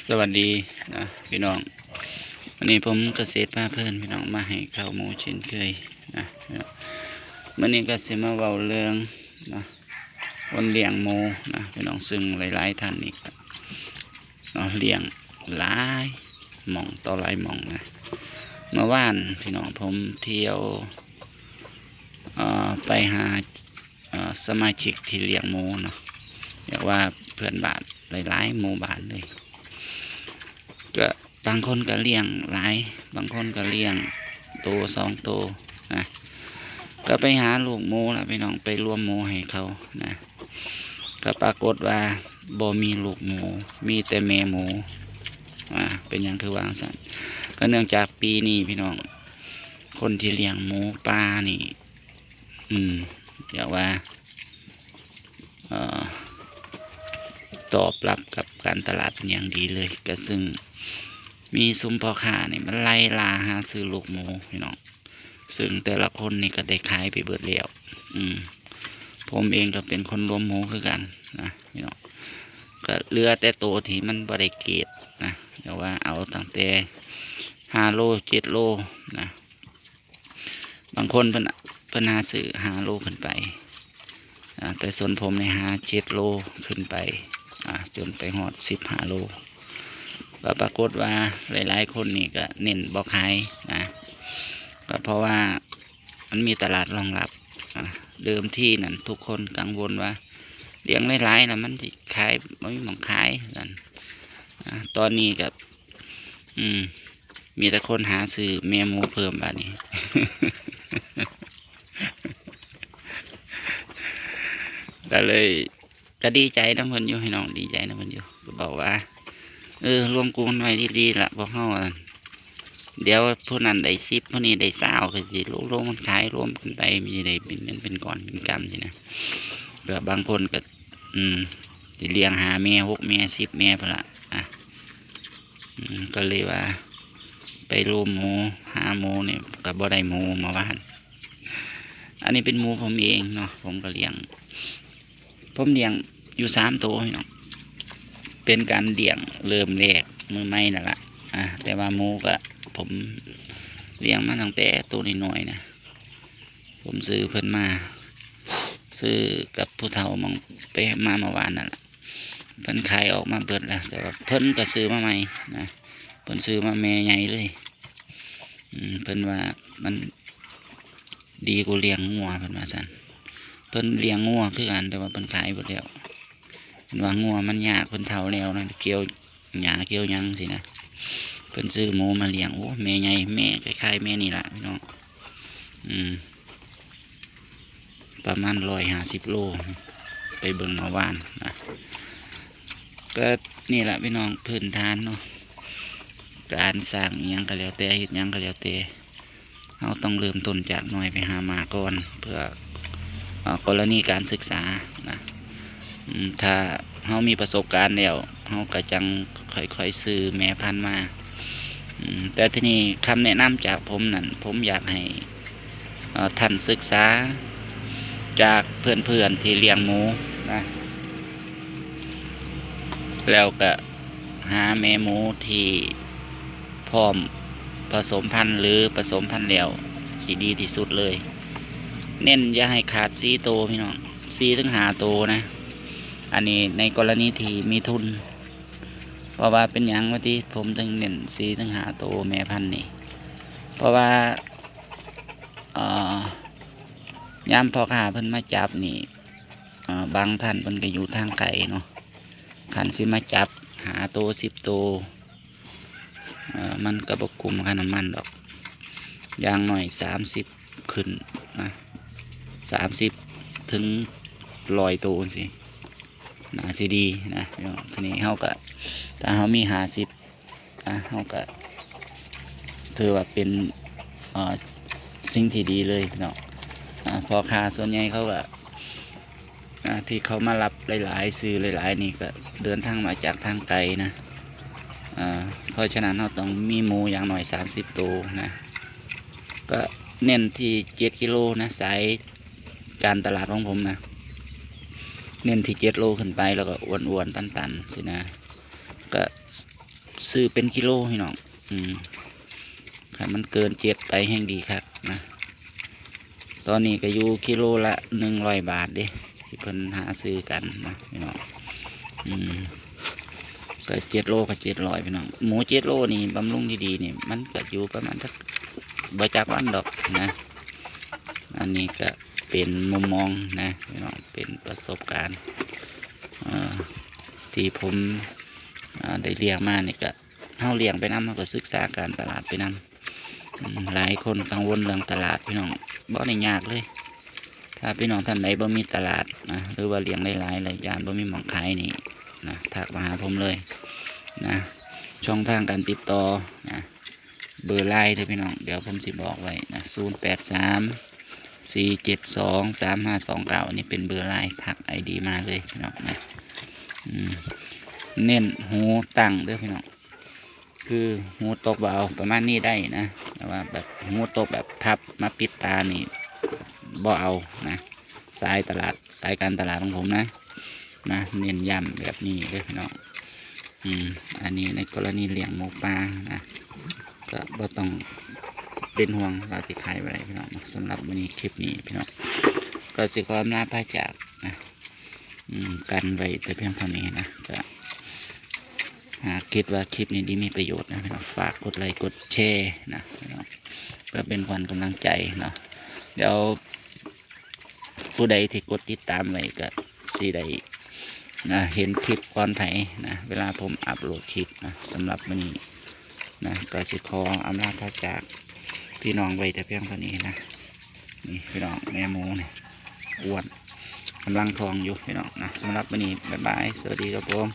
สวัสดีนะพี่น้องวันนี้ผมเกษตรพาเพื่อนพี่น้องมาให้ข้าวหมูเช่นเคยนะวันนี้ก็จะมาเว้าเรื่องนะคนเลี้ยงหมูนะพี่น้องซึ่งหลายๆท่านนี่ก็เลี้ยงหลายหม่องต่อหลายหม่องนะเมื่อวานพี่น้องผมเที่ยวไปหาสมาชิกที่เลี้ยงหมูเนาะเรียกว่าเพื่อนบ้านหลายๆหมู่บ้านเลยก็บางคนก็เลี้ยงหลายบางคนก็เลี้ยงตัวสองตัวนะก็ไปหาลูกหมูแล้วพี่น้องไปรวมหมูให้เขานะก็ปรากฏว่าบ่มีลูกหมูมีแต่แม่หมูเป็นอย่างคือวางสันก็เนื่องจากปีนี้พี่น้องคนที่เลี้ยงหมูปลานี่เดี๋ยวว่าตอบรับกับการตลาดเป็นอย่างดีเลยก็ซึ่งมีซุ้มพ่อค้าเนี่ยมันไล่ลาหาซื้อลูกหมูพี่น้องซึ่งแต่ละคนนี่ก็ได้ขายไปเบิดแล้วผมเองก็เป็นคนรวมหมูคือกันนะพี่น้องก็เหลือแต่ตัวที่มันบริเกตนะเดี๋ยวว่าเอาตั้งแต่5 โล 7 โลนะบางคนเพิ่นหาซื้อ5 โลขึ้นไปแต่ส่วนผมใน7 โลขึ้นไปจนไปหอด15 โลก็ปรากฏว่าหลายๆคนนี่ก็เน้นบ่ขายนะก็เพราะว่ามันมีตลาดรองรับเดิมที่นั่นทุกคนกังวลว่าเลี้ยงหลายๆนะมันจะขายไม่มีหมองขายนั่นตอนนี้กับมีแต่คนหาซื้อแม่หมูเพิ่มบ้านี้ ก็เลยก็ดีใจน้ำเพิ่นอยู่ให้น้องดีใจน้ำเพิ่นอยู่ก็บอกว่ารวมกลุ่มหน่อยดีๆละพวกเขาเดี๋ยวผู้นั้นได้10ผู้นี้ได้20ก็สิรวมมันขายรวมกันไปมีได้เป็นก้อนเป็นกำสินะเดี๋ยวบางคนก็สิเลี้ยง5 แม่ 6 แม่ 10 แม่พอละก็เลยว่าไปรวมหมูหาหมูเนี่ยกับบ่ได้หมูมาบ้านอันนี้เป็นหมูผมเองเนาะผมก็เลี้ยงอยู่3 ตัวเนาะเป็นการเลี้ยงเริ่มแรกมือใหม่นั่นแหละแต่ว่าหมูก็ผมเลี้ยงมาตั้งแต่ตัวน้อยๆนะผมซื้อเพิ่นมาซื้อกับผู้เฒ่ามองไปมาเมื่อวานนั่นแหละเพิ่นขายออกมาเบิดแล้วแต่ว่าเพิ่นก็ซื้อมาใหม่นะเพิ่นซื้อมาแม่ใหญ่เลยเพิ่นว่ามันดีกว่าเลี้ยงงัวเพิ่นว่าซั่นเพิ่นเลี้ยงงัวคือกันแต่ว่าเพิ่นขายหมดแล้วเพิ่นว่างัวมันยากเพิ่นเฒ่าแล้วนะเกี่ยวหญ้าเกี่ยวหยังสินะเพิ่นซื้อหมูมาเลี้ยงโอ้แม่ใหญ่แม่คล้ายๆแม่นี่ล่ะพี่น้องประมาณ150 โลไปเบิ่งเมื่อวานนะก็นี่แหละพี่น้องพื้นฐานเนาะการสร้างหยังก็แล้วแต่เฮ็ดหยังก็แล้วแต่เราต้องเริ่มต้นจากน้อยไปหามาก่อนเพื่อกรณีการศึกษานะถ้าเรามีประสบการณ์แล้วเราก็จังค่อยๆซื้อแม่พันธุ์มาแต่ที่นี่คำแนะนำจากผมนั่นผมอยากให้ท่านศึกษาจากเพื่อนๆที่เลี้ยงหมูนะแล้วก็หาแม่หมูที่พร้อมผสมพันธุ์หรือผสมพันธุ์แล้วที่ดีที่สุดเลยเน้นอย่าให้ขาด4 ตัวพี่น้อง4 ถึง 5 ตัวนะอันนี้ในกรณีที่มีทุนเพราะว่าเป็นอย่างว่าที่ผมถึงเน้น4 ถึง 5 ตัวแม่พันธุ์นี่เพราะว่ายามพ่อค้าเพิ่นมาจับนี่บางท่านเพิ่นก็อยู่ทางไกลเนาะคันสิมาจับหาตัว10 ตัวมันก็บ่คุ้มค่าน้ำมันดอกอย่างหน่อย30ขึ้นนะ30 ถึง 100 ตัวสิน่าสิดีนะทีนี้เฮาก็ถ้าเฮามี50เฮาก็ถือว่าเป็นสิ่งที่ดีเลยเนาะพอค้าส่วนใหญ่เขาก็ที่เขามารับหลายๆซื้อหลายๆนี่ก็เดินทางมาจากทางไกลนะเพราะฉะนั้นเราต้องมีหมูอย่างหน่อย30 ตัวนะก็เน้นที่7 กิโลนะสายการตลาดของผมนะเน้นที่7 โลขึ้นไปแล้วก็อ้วนๆตันๆสินะก็ ซื้อเป็นกิโลพี่น้องถ้ามันเกิน7ไปแห่งดีครับนะตอนนี้ก็อยู่กิโลละ100 บาทเด้ที่เพิ่นหาซื้อกันนะพี่น้องก็7 โลก็700พี่น้องหมู7 โลนี่บำรุงดีๆนี่มันก็อยู่ประมาณสักบ่จักวันดอกนะอันนี้ก็เป็นมุมมองนะพี่น้องเป็นประสบการณ์ที่ผมได้เลี้ยงมานี่ก็เฮาเลี้ยงไปนำเฮาก็ศึกษาการตลาดไปนำหลายคนกังวลเรื่องตลาดพี่น้องบ่ได้ยากเลยถ้าพี่น้องท่านใดบ่มีตลาดนะหรือว่าเลี้ยงหลายๆหลายอย่างบ่มีหม้องขายนี่นะทักมาหาผมเลยนะช่องทางการติดต่อนะเบอร์ไลน์เด้อพี่น้องเดี๋ยวผมสิบอกไว้นะ0834723529อันนี้เป็นเบอร์ไลน์ทัก ID มาเลยพี่น้องนะเน้นหูตั้งเด้อพี่น้องคือหูตกเบาประมาณนี้ได้นะแต่ว่าแบบหูตกแบบพับมาปิดตานี่บ่เอานะสายตลาดสายการตลาดของผมนะเน้นย้ำแบบนี้เด้อพี่น้องอันนี้ในกรณีเลี้ยงหมูปลานะก็บ่ต้องเป็นห่วงว่าสิขายอะไรพี่น้องสำหรับวันนี้คลิปนี้พี่น้องก็สิขออำลาพระจากนะกันไว้แต่เพียงเท่านี้นะก็หากคิดว่าคลิปนี้ดีมีประโยชน์นะพี่น้องฝากกดไลค์กดแชร์นะพี่น้องเพื่อเป็นขวัญกำลังใจเนาะเดี๋ยวผู้ใดที่กดติดตามไว้ก็สิได้นะเห็นคลิปก่อนไผนะเวลาผมอัปโหลดคลิปนะสำหรับวันนี้นะก็สิขออำลาพระจากพี่น้องไว้แต่เพียงเท่านี้นะนี่พี่น้องแม่หมูเนี่ยอ้วนกำลังทองอยู่พี่น้องนะสำหรับวันนี้บ๊ายบายสวัสดีครับผม